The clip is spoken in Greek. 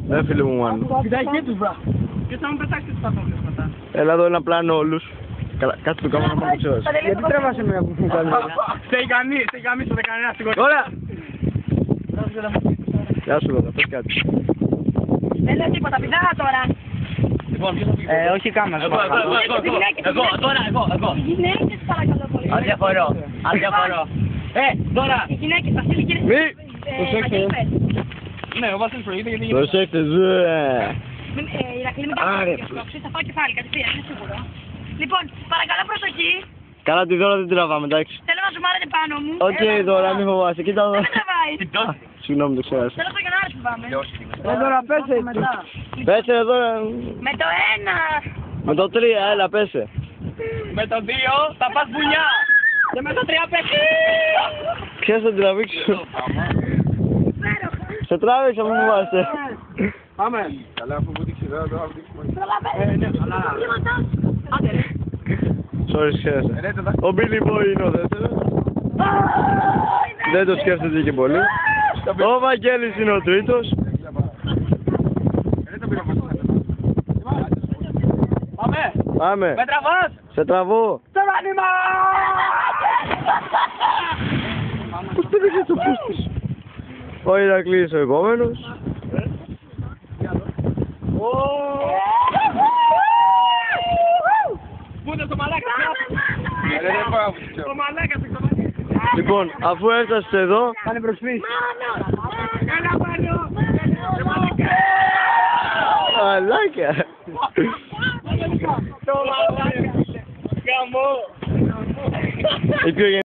Ναι, φίλε μου, μάλλον. Κοιτάει και τους βρά. Και θα μου πετάξει τους πατώκλες μετά. Έλα εδώ ένα πλάνο όλους. Κάτσε το κάμερα να ξέρεις. Γιατί τρέβασε εμένα που μου κάνει. Στέει καμί στο δεκανένα στην κορυφή. Ωραία! Γεια σου Δώρα, πες κάτι. Δεν λέω τίποτα, πηδά τώρα. Λοιπόν, όχι η κάμερα. Εγώ. Οι γυναίκες παρακαλώ πολύ. Αν διαφορώ. Τώρα. Οι γυναίκες, Βασίλη, κύριε. Μη! Ναι, ο Βασίλης προηγείται γιατί... Προσέχτε, ζε! Ηρακλή, μην κάνεις θα φάω κεφάλι, κατευθείαν, είναι σίγουρο. Λοιπόν, παρακαλώ προσοχή. Καλά τη Δώρα δεν τραβάμε, εντάξει. Θέλω να ζουμάρετε πάνω μου. Οκ, Δώρα, μη φοβάσαι, κοίτα εδώ. Δεν με τραβάει. Συγγνώμη, το ξέχασα. Θέλω το γενάρι που πάμε. Τώρα πέσε. Πέσε Δώρα. Με το 1. Με το 3, έλα, πέσε. Με το 2 θα πας μπουνιά. Και με το 3 πέσει. Ξέρεις να τραβήξω. Σε τράβηξα, μην φοβάσαι. Πάμε. Καλά, αφού μου δείξει εδώ, θα δείξουμε. Άντε ρε. Sorry, σκέφτεσαι. Ο Billy Boy είναι ο δεύτερος. Δεν το σκέφτεται και πολύ. Ο Βαγγέλης είναι ο τρίτος. Πάμε. Πάμε. Με τραβάς. Σε τραβώ. Στο μάνιμα. Πώς πέτυχες το πούστης. Ο Ηρακλής ο επόμενος. Πού είναι το μαλάκα. Το μαλάκα. Λοιπόν, αφού έφτασες εδώ, Κάνε προσφύση. Έλα πάνω. μαλάκα. Το μαλάκα. Γαμό. Η πιο